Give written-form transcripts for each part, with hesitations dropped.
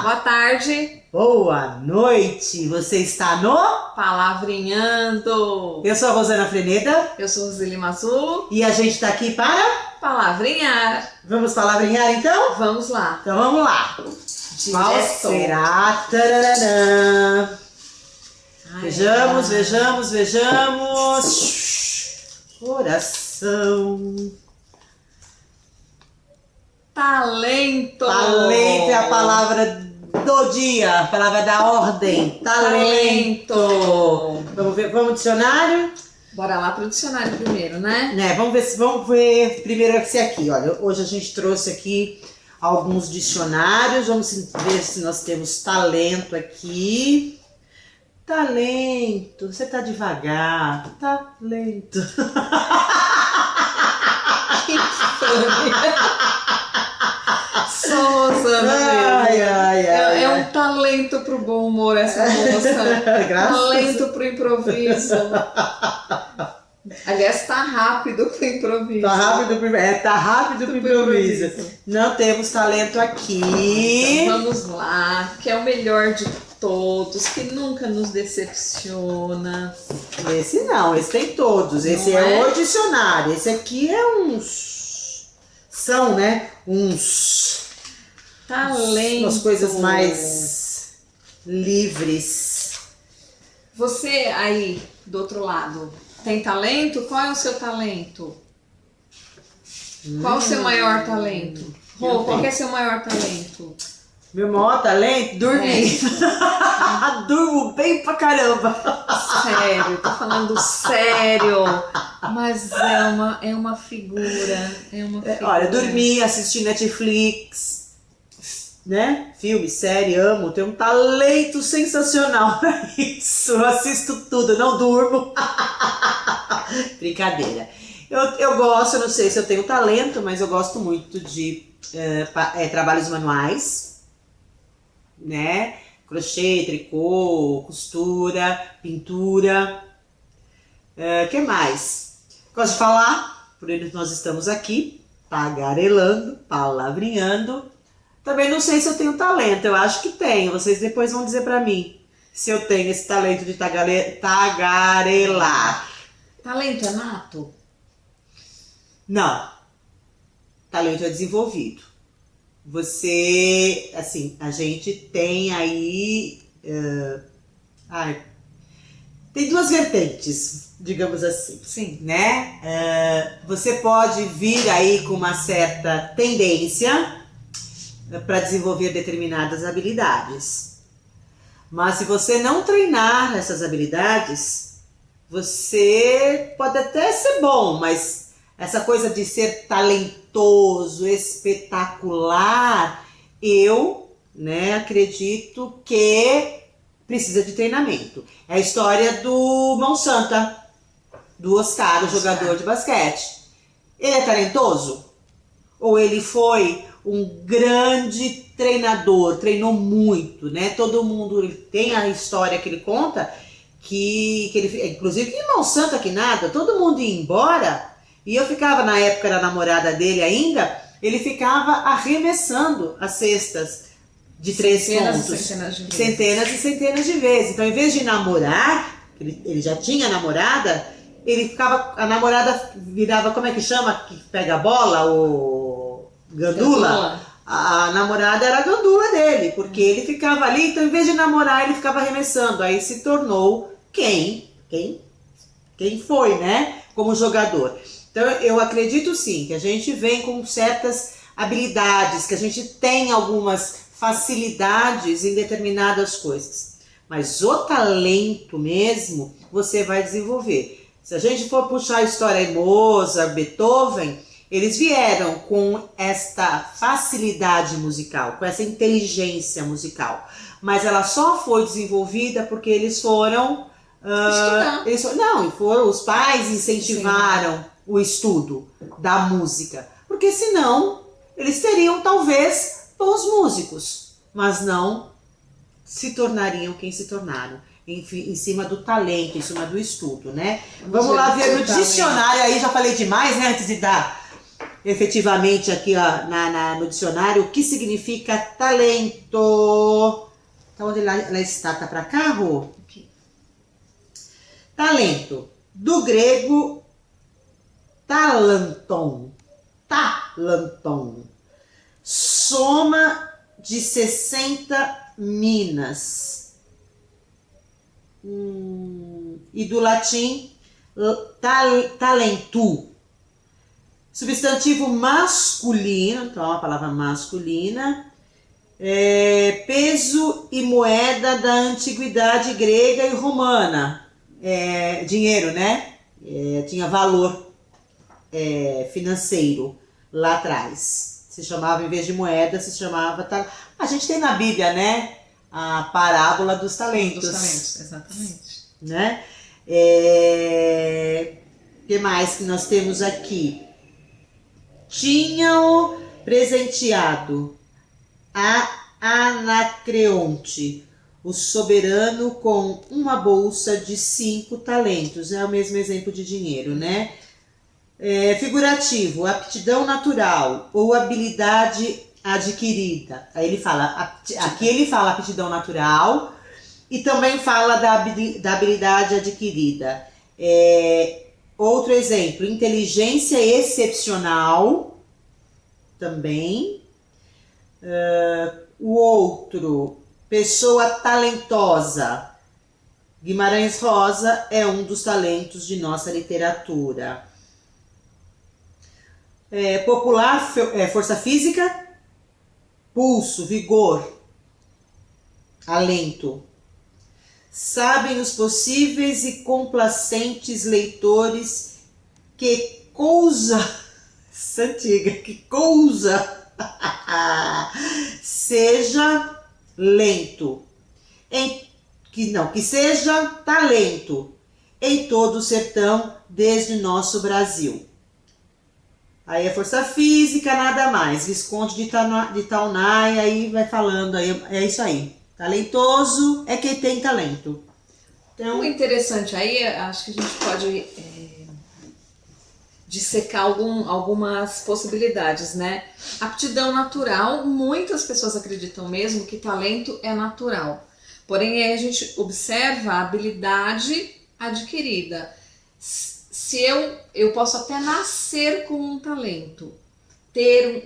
Boa tarde. Boa noite. Você está no Palavrinhando. Eu sou a Rosana Freneda. Eu sou Roseli Mazzulo. E a gente está aqui para palavrinhar. Vamos palavrinhar então? Vamos lá. Então vamos lá. Qual será? Tararã. Vejamos. Coração. Talento. Talento é a palavra do dia, a palavra da ordem. Talento. Vamos ver, vamos ao dicionário? Bora lá pro dicionário primeiro, né? Vamos ver primeiro esse aqui. Olha, hoje a gente trouxe aqui alguns dicionários. Vamos ver se nós temos talento aqui. Talento, você tá devagar. Talento. Que Rosana, é um talento pro bom humor essa moça. Talento pro improviso. Aliás, tá rápido pro improviso. Tá rápido pro improviso. Não temos talento aqui. Então vamos lá, que é o melhor de todos, que nunca nos decepciona. Esse não, esse tem todos. Esse é o dicionário. Esse aqui é uns... São, né? Uns... Talento. Umas coisas mais livres. Você aí, do outro lado, tem talento? Qual é o seu talento? Qual o seu maior talento? Rô, qual que é seu maior talento? Meu maior talento? Dormir. Durmo bem pra caramba. Sério, tô falando sério. Mas é uma figura. Olha, dormir, assistir Netflix, né? Filme, série, amo. Tenho um talento sensacional pra isso. Eu assisto tudo, não durmo. Brincadeira. Eu gosto, eu não sei se eu tenho talento, mas eu gosto muito de trabalhos manuais, né? Crochê, tricô, costura, pintura. Que mais? Gosto de falar, por isso nós estamos aqui, tagarelando, palavrinhando. Também não sei se eu tenho talento, eu acho que tenho. Vocês depois vão dizer pra mim se eu tenho esse talento de tagarelar. Talento é nato? Não. Talento é desenvolvido. Você, assim, a gente tem aí... tem duas vertentes, digamos assim. Sim. Né? Você pode vir aí com uma certa tendência para desenvolver determinadas habilidades. Mas se você não treinar essas habilidades, você pode até ser bom, mas essa coisa de ser talentoso, espetacular, eu, né, acredito que precisa de treinamento. É a história do Mão Santa, do Oscar, o jogador de basquete. Ele é talentoso? Ou ele foi um grande treinador, treinou muito, né? Todo mundo tem a história que ele conta, que ele, inclusive que Mão Santa que nada, todo mundo ia embora, e eu ficava, na época era namorada dele ainda, ele ficava arremessando as cestas de 3 pontos. Centenas e centenas de vezes. Então, em vez de namorar, ele já tinha namorada, ele ficava, a namorada virava, como é que chama, que pega a bola, o gandula. A namorada era a gandula dele, porque ele ficava ali, então em vez de namorar, ele ficava arremessando. Aí se tornou quem foi, né, como jogador. Então eu acredito sim, que a gente vem com certas habilidades, que a gente tem algumas facilidades em determinadas coisas. Mas o talento mesmo, você vai desenvolver. Se a gente for puxar a história de Mozart, Beethoven, eles vieram com esta facilidade musical, com essa inteligência musical. Mas ela só foi desenvolvida porque eles foram... os pais incentivaram o estudo da música. Porque senão, eles teriam talvez bons músicos, mas não se tornariam quem se tornaram. Em cima do talento, em cima do estudo, né? Vamos lá ver no dicionário, aí já falei demais, né, antes de dar efetivamente aqui ó, no dicionário o que significa talento. Então, onde ela está? Tá para cá, Rô? Aqui. Talento, do grego talanton. Talanton. Soma de 60 minas. E do latim talentu. Substantivo masculino, então é uma palavra masculina. Peso e moeda da antiguidade grega e romana. Dinheiro, né? Tinha valor financeiro lá atrás. Se chamava, em vez de moeda, se chamava... A gente tem na Bíblia, né? A parábola dos talentos. Dos talentos, exatamente. Né? Que mais que nós temos aqui? Tinham presenteado a Anacreonte, o soberano, com uma bolsa de 5 talentos. É o mesmo exemplo de dinheiro, né? Figurativo, aptidão natural ou habilidade adquirida. Aí ele fala, aqui ele fala aptidão natural e também fala da habilidade adquirida. Outro exemplo, inteligência excepcional também. O outro, pessoa talentosa. Guimarães Rosa é um dos talentos de nossa literatura. Popular, força física, pulso, vigor, alento. Sabem os possíveis e complacentes leitores que coisa, essa antiga, que coisa seja lento, que seja talento em todo o sertão desde nosso Brasil. Aí a força física, nada mais. Visconde de Taunay, aí vai falando, aí é isso aí. Talentoso é quem tem talento. Então, o interessante aí, acho que a gente pode dissecar algumas possibilidades, né? Aptidão natural, muitas pessoas acreditam mesmo que talento é natural. Porém, aí a gente observa a habilidade adquirida. Se eu posso até nascer com um talento, ter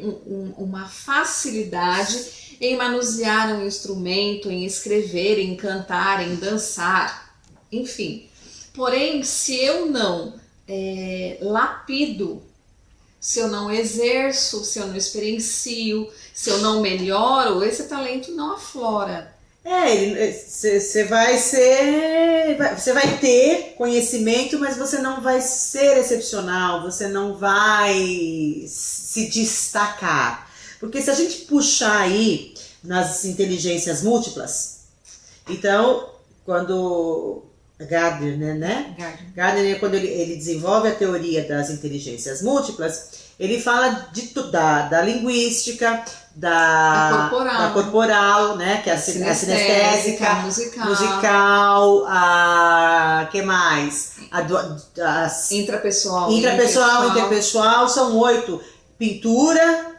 uma facilidade em manusear um instrumento, em escrever, em cantar, em dançar, enfim. Porém, se eu não lapido, se eu não exerço, se eu não experiencio, se eu não melhoro, esse talento não aflora. Você vai ter conhecimento, mas você não vai ser excepcional, você não vai se destacar. Porque se a gente puxar aí nas inteligências múltiplas, então, quando Gardner, né? Gardner, quando ele desenvolve a teoria das inteligências múltiplas, ele fala da linguística, da corporal, né? Que é a sinestésica, musical, que mais? Intrapessoal, são 8. Pintura,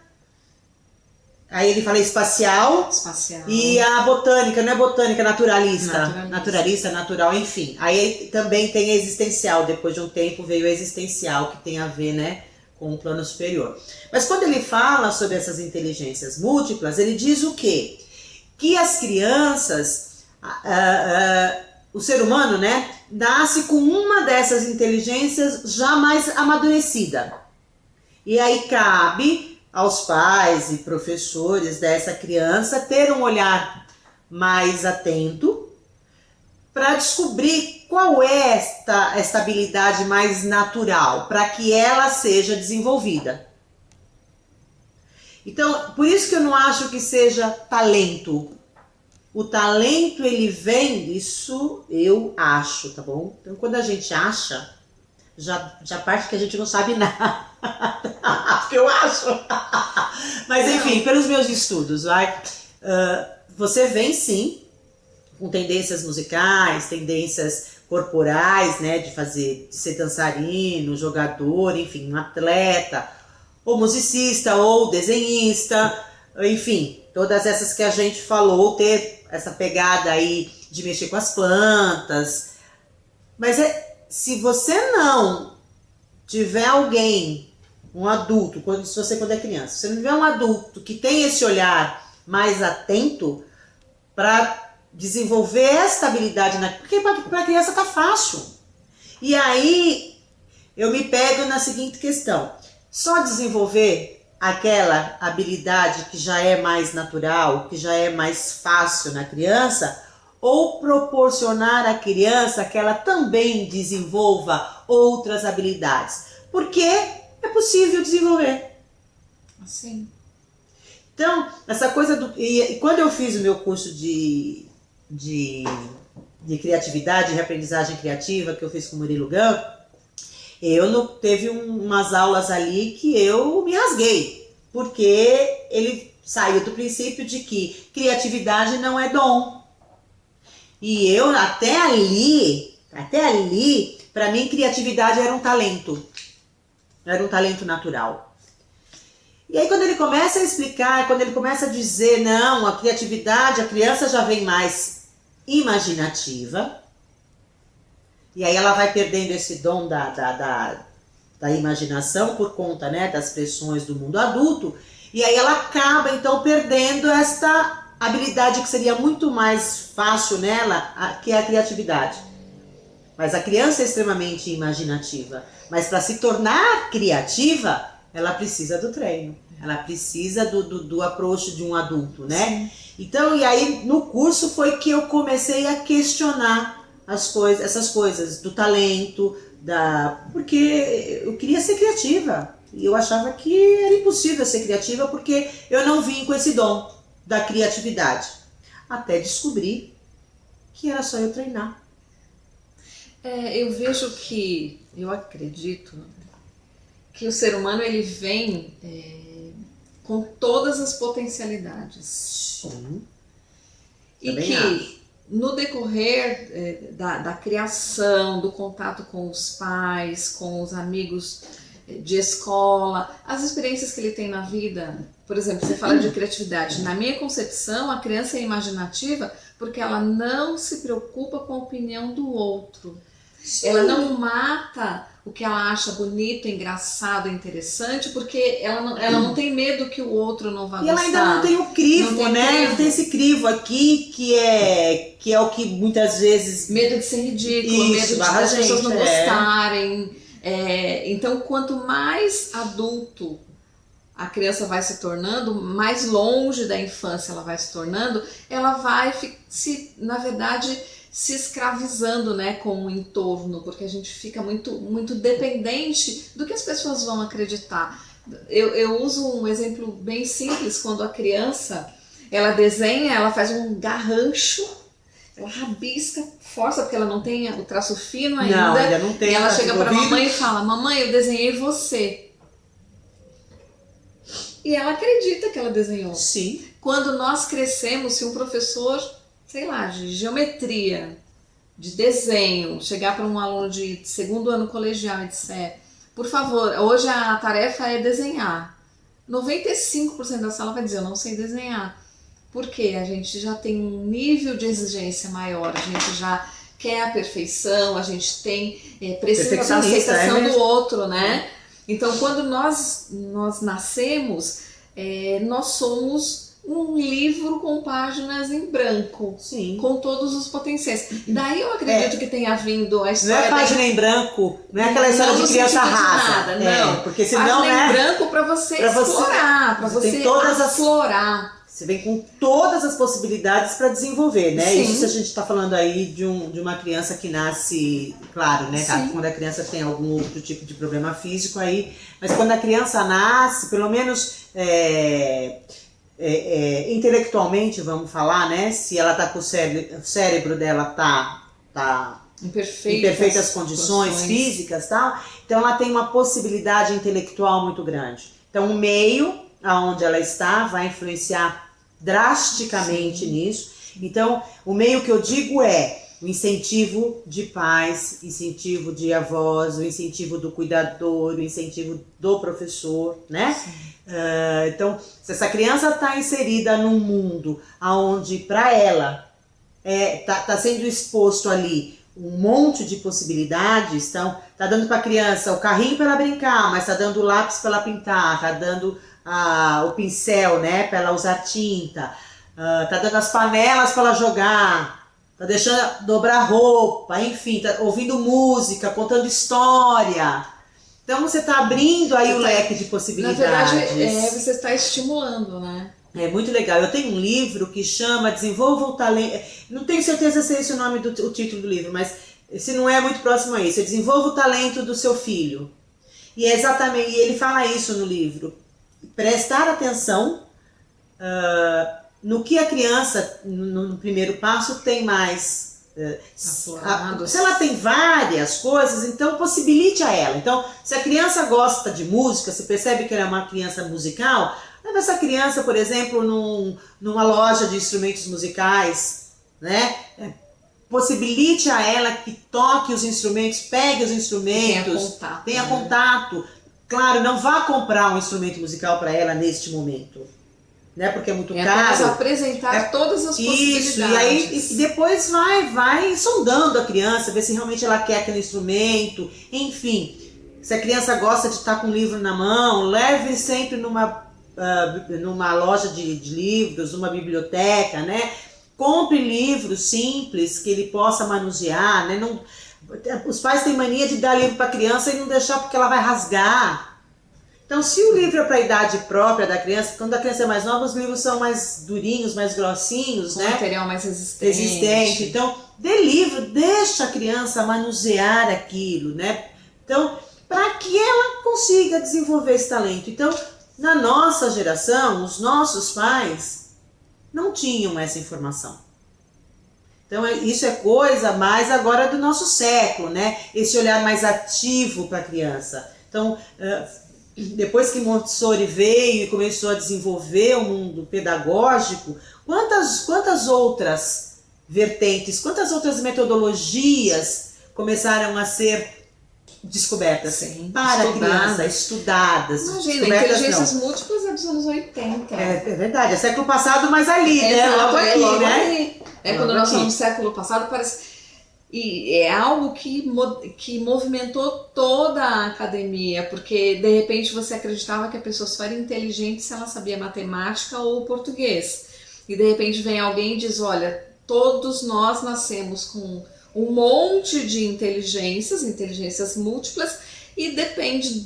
aí ele fala espacial. E a botânica, não é botânica, naturalista, natural, enfim. Aí também tem a existencial, depois de um tempo veio a existencial, que tem a ver, né, com o plano superior. Mas quando ele fala sobre essas inteligências múltiplas, ele diz o quê? Que as crianças, o ser humano, né, nasce com uma dessas inteligências já mais amadurecida. E aí cabe aos pais e professores dessa criança ter um olhar mais atento para descobrir qual é esta habilidade mais natural, para que ela seja desenvolvida. Então, por isso que eu não acho que seja talento. O talento, ele vem, isso eu acho, tá bom? Então, quando a gente acha, já parte que a gente não sabe nada. Porque eu acho. Mas, enfim, pelos meus estudos, você vem, sim, com tendências musicais, tendências corporais, né, de ser dançarino, jogador, enfim, um atleta, ou musicista, ou desenhista, enfim, todas essas que a gente falou, ter essa pegada aí de mexer com as plantas. Mas se você não tiver alguém, um adulto, se você quando é criança, se você não tiver um adulto que tem esse olhar mais atento para desenvolver essa habilidade, porque para a criança tá fácil. E aí eu me pego na seguinte questão: só desenvolver aquela habilidade que já é mais natural, que já é mais fácil na criança, ou proporcionar à criança que ela também desenvolva outras habilidades? Porque é possível desenvolver. Assim. Então, essa coisa e quando eu fiz o meu curso de criatividade, de reaprendizagem criativa, que eu fiz com o Murilo Gun, teve umas aulas ali que eu me rasguei, porque ele saiu do princípio de que criatividade não é dom. E eu, até ali, para mim, criatividade era um talento natural. E aí quando ele começa a explicar, quando ele começa a dizer, não, a criatividade, a criança já vem mais imaginativa, e aí ela vai perdendo esse dom da imaginação por conta, né, das pressões do mundo adulto, e aí ela acaba então perdendo esta habilidade que seria muito mais fácil nela, que é a criatividade. Mas a criança é extremamente imaginativa, mas para se tornar criativa, ela precisa do treino, ela precisa do approach de um adulto, né? Sim. Então, e aí no curso foi que eu comecei a questionar essas coisas do talento, porque eu queria ser criativa e eu achava que era impossível ser criativa porque eu não vim com esse dom da criatividade, até descobrir que era só eu treinar. Eu vejo eu acredito que o ser humano ele vem com todas as potencialidades. Sim. E que acho. No decorrer da criação, do contato com os pais, com os amigos de escola, as experiências que ele tem na vida, por exemplo, você fala de criatividade. Na minha concepção, a criança é imaginativa porque ela não se preocupa com a opinião do outro. Sim. Ela não mata o que ela acha bonito, engraçado, interessante, porque ela não tem medo que o outro não vá gostar. E ela ainda não tem o crivo, né? Não tem esse crivo aqui que é o que muitas vezes... Medo de ser ridículo, medo das pessoas não gostarem. Então, quanto mais adulto a criança vai se tornando, mais longe da infância ela vai se tornando, ela vai na verdade, se escravizando, né, com o entorno, porque a gente fica muito, muito dependente do que as pessoas vão acreditar. Eu uso um exemplo bem simples: quando a criança ela desenha, ela faz um garrancho, ela rabisca, força, porque ela não tem o traço fino ainda. Não, ainda não tem. E ela chega para a mamãe e fala: mamãe, eu desenhei você. E ela acredita que ela desenhou. Sim. Quando nós crescemos, se um professor, sei lá, de geometria, de desenho, chegar para um aluno de segundo ano colegial e disser: por favor, hoje a tarefa é desenhar, 95% da sala vai dizer: eu não sei desenhar. Porque a gente já tem um nível de exigência maior, a gente já quer a perfeição, a gente precisa da aceitação do outro, né? Então, quando nós nascemos, nós somos um livro com páginas em branco. Sim. Com todos os potenciais. Daí eu acredito que tenha vindo a história... Não é página em branco, não é aquela história de criança rasa. Não, porque senão página em branco para você explorar, para você aflorar. Você vem com todas as possibilidades para desenvolver, né? Sim. Isso a gente está falando aí de uma criança que nasce, claro, né? Sim. Quando a criança tem algum outro tipo de problema físico aí, mas quando a criança nasce, pelo menos intelectualmente, vamos falar, né? Se ela tá com o cérebro dela tá em perfeitas condições físicas, tal, então ela tem uma possibilidade intelectual muito grande. Então o meio aonde ela está vai influenciar drasticamente Sim. nisso. Então, o meio que eu digo O incentivo de pais, incentivo de avós, o incentivo do cuidador, o incentivo do professor, né? Então, se essa criança está inserida num mundo onde para ela tá sendo exposto ali um monte de possibilidades, então tá dando para a criança o carrinho para ela brincar, mas tá dando o lápis para ela pintar, tá dando o pincel, né, para ela usar tinta, tá dando as panelas para ela jogar, tá deixando dobrar roupa, enfim, tá ouvindo música, contando história. Então você está abrindo aí o leque de possibilidades. Na verdade, você está estimulando, né? É muito legal. Eu tenho um livro que chama Desenvolva o Talento. Não tenho certeza se é esse o nome o título do livro, mas se não é muito próximo a isso. É Desenvolva o Talento do seu filho. E é exatamente, e ele fala isso no livro. Prestar atenção no que a criança, no primeiro passo, tem mais. Se ela tem várias coisas, então possibilite a ela. Então, se a criança gosta de música, se percebe que ela é uma criança musical, leva essa criança, por exemplo, numa loja de instrumentos musicais, né? Possibilite a ela que toque os instrumentos, pegue os instrumentos, tenha contato. Claro, não vá comprar um instrumento musical para ela neste momento, né? Porque é muito caro. Apresentar todas as possibilidades. Isso, e aí depois vai sondando a criança, ver se realmente ela quer aquele instrumento, enfim. Se a criança gosta de estar com um livro na mão, leve sempre numa loja de livros, numa biblioteca, né? Compre livros simples que ele possa manusear, né? Não, os pais têm mania de dar livro para a criança e não deixar porque ela vai rasgar. Então, se o livro é para a idade própria da criança, quando a criança é mais nova, os livros são mais durinhos, mais grossinhos, com né? Material mais resistente. Então, dê livro, deixa a criança manusear aquilo, né? Então, para que ela consiga desenvolver esse talento. Então, na nossa geração, os nossos pais não tinham essa informação. Então, isso é coisa mais agora do nosso século, né? Esse olhar mais ativo para a criança. Então, depois que Montessori veio e começou a desenvolver o mundo pedagógico, quantas outras vertentes, quantas outras metodologias começaram a ser descobertas para a criança, estudadas. Imagina, inteligências múltiplas é dos anos 80. É verdade, é século passado, mas ali, né? Logo aqui, né? Quando nós falamos do século passado, parece... E é algo que movimentou toda a academia, porque de repente você acreditava que a pessoa só era inteligente se ela sabia matemática ou português. E de repente vem alguém e diz, olha, todos nós nascemos com um monte de inteligências múltiplas, e depende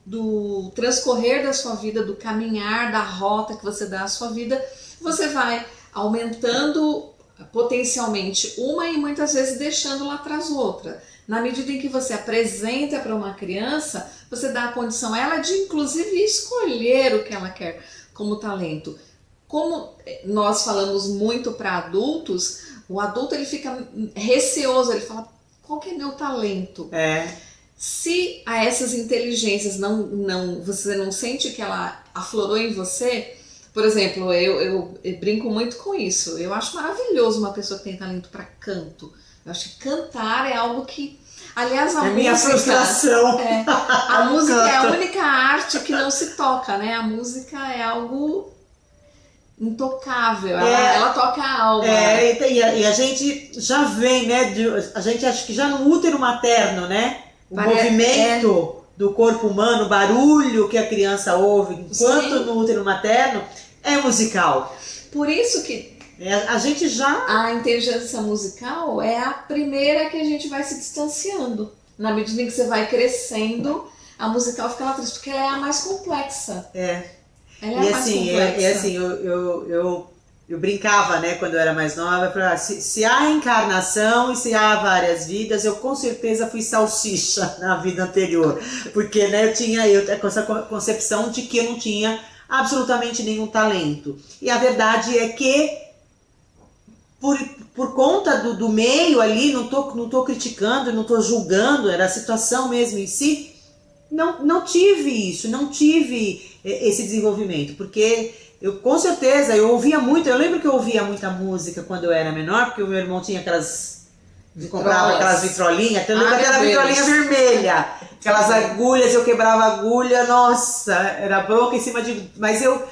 do transcorrer da sua vida, do caminhar, da rota que você dá à sua vida, você vai aumentando potencialmente uma e muitas vezes deixando lá atrás outra. Na medida em que você apresenta para uma criança, você dá a condição a ela de inclusive escolher o que ela quer como talento. Como nós falamos muito para adultos, o adulto ele fica receoso, ele fala, qual que é meu talento? Se a essas inteligências você não sente que ela aflorou em você. Por exemplo, eu brinco muito com isso. Eu acho maravilhoso uma pessoa que tem talento para canto. Eu acho que cantar é algo que... Aliás, a música... minha frustração. A música é a única arte que não se toca, né? A música é algo intocável. Ela toca a alma. E a gente já vem, né? A gente acha que já no útero materno, né? O movimento do corpo humano, o barulho que a criança ouve, enquanto no útero materno... é musical. Por isso que a gente a inteligência musical é a primeira que a gente vai se distanciando. Na medida em que você vai crescendo, a musical fica lá atrás, porque ela é a mais complexa. Ela é a mais complexa. E assim, eu brincava, né, quando eu era mais nova, pra, se há encarnação e se há várias vidas, eu com certeza fui salsicha na vida anterior. Porque, né, eu tinha com essa concepção de que eu não tinha absolutamente nenhum talento. E a verdade é que por conta do meio ali, não tô criticando, não tô julgando, era a situação mesmo em si, não tive isso, não tive esse desenvolvimento, porque eu com certeza, eu lembro que eu ouvia muita música quando eu era menor, porque o meu irmão tinha aquelas comprava aquelas vitrolinhas, até lembro daquela meu vitrolinha Deus. vermelha, aquelas agulhas, eu quebrava a agulha, nossa, era bronca em cima de... Mas eu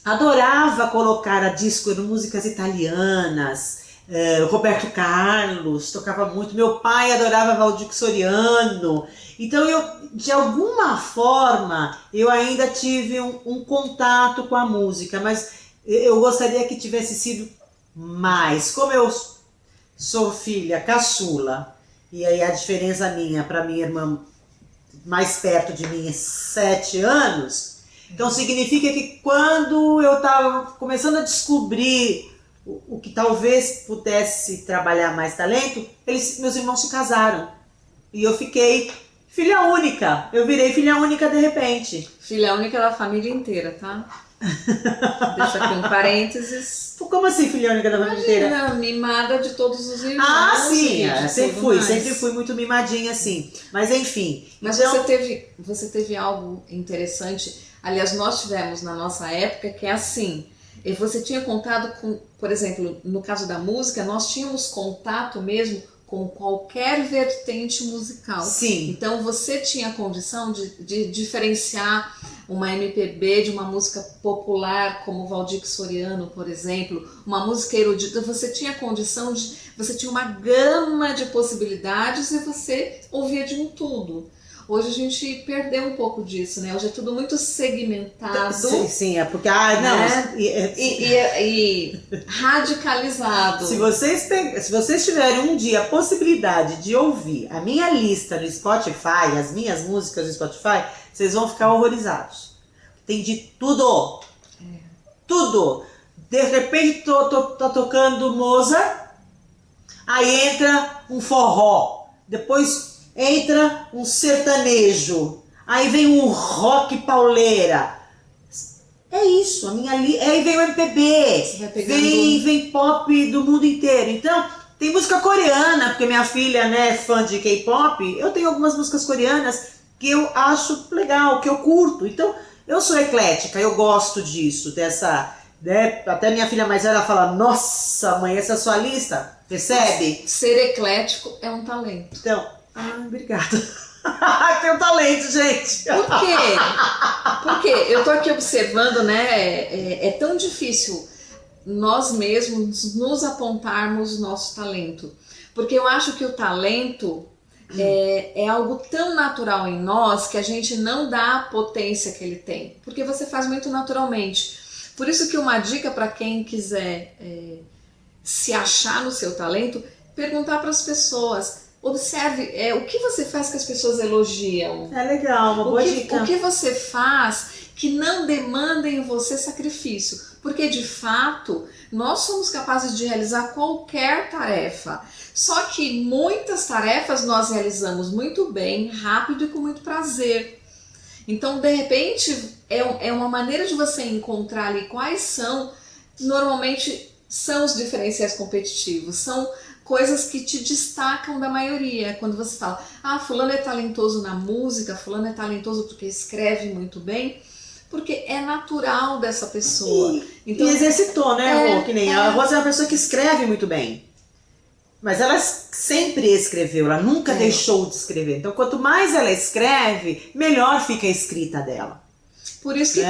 adorava colocar a disco, músicas italianas, Roberto Carlos, tocava muito, meu pai adorava Valdir Soriano, então eu, de alguma forma, eu ainda tive um contato com a música, mas eu gostaria que tivesse sido mais, como eu sou filha caçula, e aí a diferença minha para minha irmã mais perto de mim é 7 anos, então significa que quando eu estava começando a descobrir o que talvez pudesse trabalhar mais talento, meus irmãos se casaram. E eu fiquei filha única, eu virei filha única de repente. Filha única da família inteira, tá? Deixa aqui um parênteses. Como assim, filha única da família inteira? Imagina, mimada de todos os irmãos. Ah, sim, e de sempre fui muito mimadinha, assim. Mas enfim. Mas então... você teve algo interessante. Aliás, nós tivemos na nossa época que é assim. E você tinha contato com, por exemplo, no caso da música, nós tínhamos contato mesmo com qualquer vertente musical. Sim. Então você tinha a condição de diferenciar uma MPB de uma música popular, como Valdir Soriano, por exemplo, uma música erudita. Você tinha a condição de... Você tinha uma gama de possibilidades e você ouvia de um tudo. Hoje a gente perdeu um pouco disso, né? Hoje é tudo muito segmentado. Sim, é porque... Ah, não... Né? E radicalizado. Se vocês tiverem um dia a possibilidade de ouvir a minha lista no Spotify, as minhas músicas no Spotify, vocês vão ficar horrorizados. Tem de tudo. Tudo. De repente tô tocando Mozart, aí entra um forró, depois entra um sertanejo, aí vem um rock pauleira. É isso, aí vem o MPB, vem pop do mundo inteiro. Então, tem música coreana, porque minha filha, né, é fã de K-pop, eu tenho algumas músicas coreanas que eu acho legal, que eu curto. Então, eu sou eclética, eu gosto disso, dessa... Né? Até minha filha mais velha fala, nossa mãe, essa é a sua lista, percebe? Ser eclético é um talento. Então, obrigada. Tem um talento, gente. Por quê? Porque eu tô aqui observando, né? É tão difícil nós mesmos nos apontarmos nosso talento. Porque eu acho que o talento é algo tão natural em nós que a gente não dá a potência que ele tem. Porque você faz muito naturalmente. Por isso que uma dica para quem quiser se achar no seu talento, perguntar para as pessoas. Observe o que você faz que as pessoas elogiam. É legal, uma boa dica. O que você faz que não demanda em você sacrifício. Porque, de fato, nós somos capazes de realizar qualquer tarefa. Só que muitas tarefas nós realizamos muito bem, rápido e com muito prazer. Então, de repente, é uma maneira de você encontrar ali quais normalmente são os diferenciais competitivos, são coisas que te destacam da maioria. Quando você fala, fulano é talentoso na música, fulano é talentoso porque escreve muito bem, porque é natural dessa pessoa. Então, e exercitou, né, Rô? Que nem a Rosa é uma pessoa que escreve muito bem. Mas ela sempre escreveu, ela nunca deixou de escrever. Então, quanto mais ela escreve, melhor fica a escrita dela. Por isso que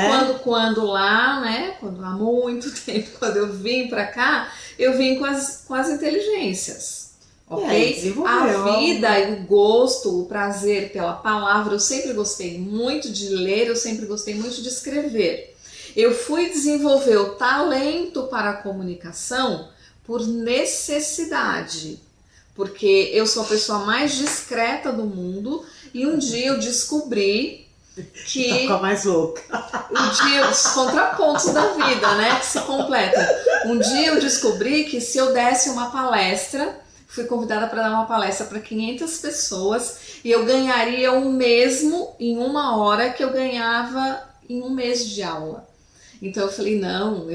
quando lá, né, quando há muito tempo, quando eu vim pra cá, eu vim com as inteligências, ok? A vida e o gosto, o prazer pela palavra, eu sempre gostei muito de ler, eu sempre gostei muito de escrever. Eu fui desenvolver o talento para a comunicação por necessidade, porque eu sou a pessoa mais discreta do mundo e um dia eu descobri que tá mais louca. Um dia os contrapontos da vida, né, que se completam. Um dia eu descobri que se eu desse uma palestra, fui convidada para dar uma palestra para 500 pessoas e eu ganharia o mesmo em 1 hora que eu ganhava em 1 mês de aula. Então eu falei, não,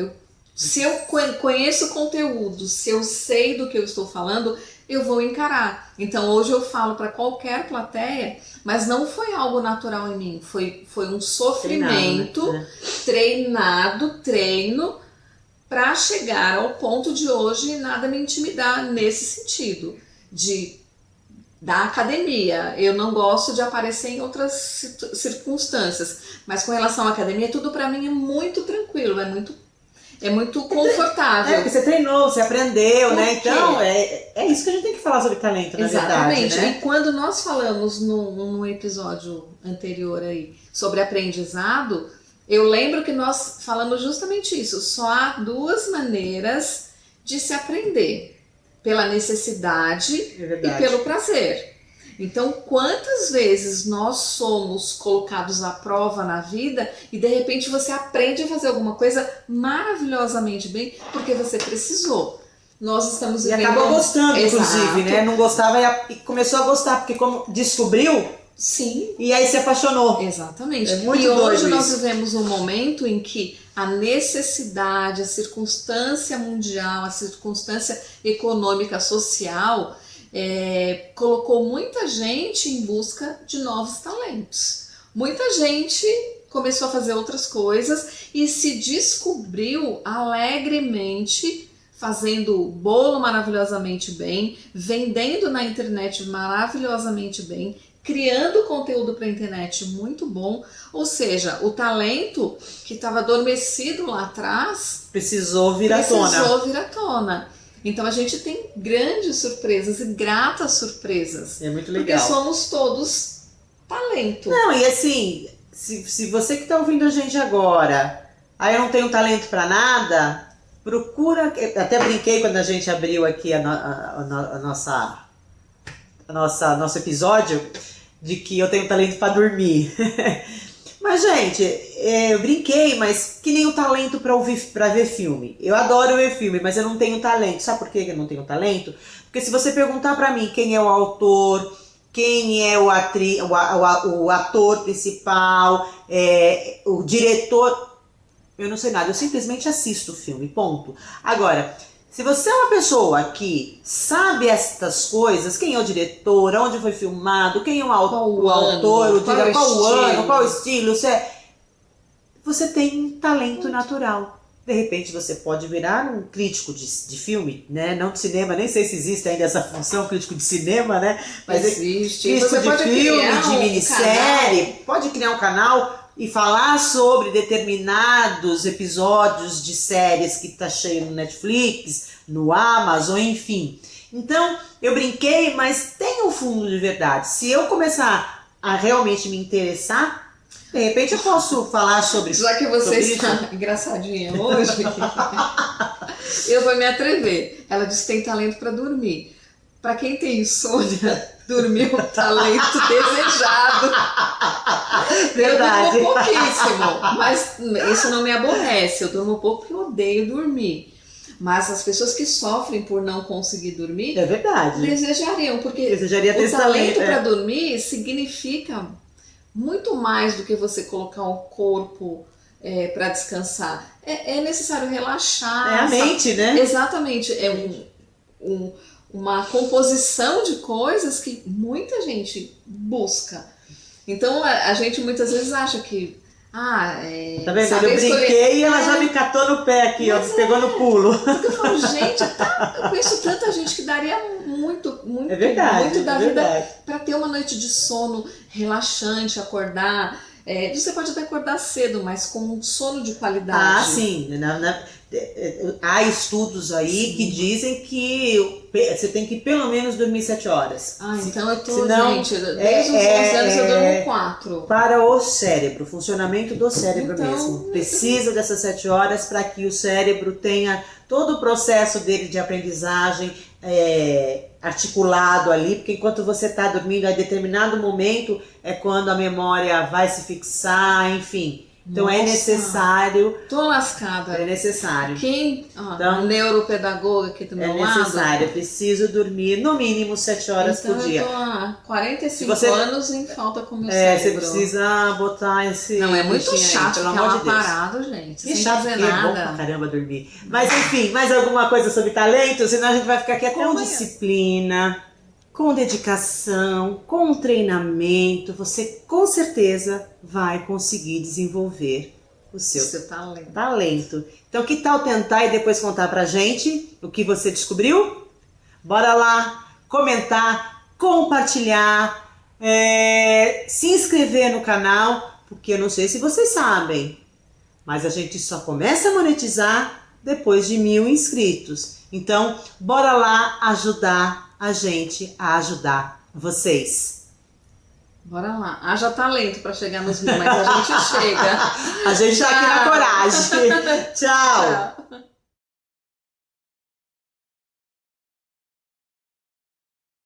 se eu conheço o conteúdo, se eu sei do que eu estou falando, eu vou encarar. Então hoje eu falo para qualquer plateia, mas não foi algo natural em mim, foi um sofrimento, treino, para chegar ao ponto de hoje nada me intimidar nesse sentido. da academia. Eu não gosto de aparecer em outras circunstâncias, mas com relação à academia, tudo para mim é muito tranquilo, é muito confortável. Porque você treinou, você aprendeu, né? Por quê? Então, é isso que a gente tem que falar sobre talento, na Exatamente. verdade, né? E quando nós falamos num episódio anterior aí sobre aprendizado, eu lembro que nós falamos justamente isso. Só há duas maneiras de se aprender: pela necessidade e pelo prazer. Então, quantas vezes nós somos colocados à prova na vida e de repente você aprende a fazer alguma coisa maravilhosamente bem porque você precisou. Nós estamos E vivendo... acabou gostando, Exato. inclusive, né? Não gostava e começou a gostar, porque como descobriu, Sim. E aí se apaixonou. Exatamente. É muito e hoje doido nós isso. vivemos um momento em que a necessidade, a circunstância mundial, a circunstância econômica, social, colocou muita gente em busca de novos talentos. Muita gente começou a fazer outras coisas e se descobriu alegremente fazendo bolo maravilhosamente bem, vendendo na internet maravilhosamente bem, criando conteúdo para a internet muito bom. Ou seja, o talento que estava adormecido lá atrás Precisou vir à tona. Então a gente tem grandes surpresas e gratas surpresas. É muito legal. Porque somos todos talento. Não, e assim, se você que está ouvindo a gente agora, aí eu não tenho talento para nada, procura. Até brinquei quando a gente abriu aqui nosso episódio, de que eu tenho talento para dormir. Mas, gente, eu brinquei, mas que nem o talento para ver filme. Eu adoro ver filme, mas eu não tenho talento. Sabe por que eu não tenho talento? Porque se você perguntar para mim quem é o autor, quem é o ator principal, o diretor, eu não sei nada. Eu simplesmente assisto o filme, ponto. Agora, se você é uma pessoa que sabe estas coisas, quem é o diretor, onde foi filmado, quem é o autor, qual o ano, qual o estilo, você tem um talento natural. De repente você pode virar um crítico de filme, né? Não de cinema, nem sei se existe ainda essa função, crítico de cinema, né? Mas existe. Crítico você de pode filme, de minissérie, pode criar um canal e falar sobre determinados episódios de séries que tá cheio no Netflix, no Amazon, enfim. Então, eu brinquei, mas tem um fundo de verdade. Se eu começar a realmente me interessar, de repente eu posso falar sobre isso. Já que você está engraçadinha hoje, eu vou me atrever. Ela disse que tem talento para dormir. Para quem tem insônia, dormir é um talento desejado. Verdade. Eu durmo pouquíssimo, mas isso não me aborrece. Eu durmo pouco porque eu odeio dormir. Mas as pessoas que sofrem por não conseguir dormir, é verdade, desejariam, porque desejaria ter o talento para é. dormir significa muito mais do que você colocar o corpo para descansar. É necessário relaxar. É a mente, né? Exatamente. É uma composição de coisas que muita gente busca. Então a gente muitas vezes acha que tá vendo? Eu brinquei e ela já me catou no pé aqui, ó, pegou no pulo. Porque eu falo, gente, eu conheço tanta gente que daria muito é verdade, muito da vida verdade. para ter uma noite de sono relaxante, acordar. Você pode até acordar cedo, mas com um sono de qualidade. Sim. Há estudos aí que dizem que você tem que pelo menos dormir 7 horas. Então eu tô, gente, desde os 11 anos eu durmo 4. Para o cérebro, o funcionamento do cérebro Então, mesmo. Precisa dessas 7 horas para que o cérebro tenha todo o processo dele de aprendizagem articulado ali, porque enquanto você está dormindo, a determinado momento é quando a memória vai se fixar, enfim. Então Nossa, é necessário. Tô lascada. É necessário. Então, neuropedagoga aqui do meu lado. É necessário. Eu preciso dormir no mínimo 7 horas por dia. Eu tô há 45 anos em falta com o meu cérebro. Você precisa botar esse. Não, é muito chato pelo ficar amor lá de Deus. parado, gente. Que sem chato, fazer que é nada. bom pra caramba dormir. Mas enfim, mais alguma coisa sobre talento? Senão a gente vai ficar aqui até com disciplina, com dedicação, com treinamento. Você com certeza vai conseguir desenvolver o seu talento. Então que tal tentar e depois contar pra gente o que você descobriu? Bora lá! comentar, compartilhar, se inscrever no canal, porque eu não sei se vocês sabem, mas a gente só começa a monetizar depois de 1000 inscritos. Então, bora lá ajudar a gente a ajudar vocês. Bora lá. Haja talento para chegar nos 1000, mas a gente chega. A gente tá aqui na coragem. Tchau. Tchau.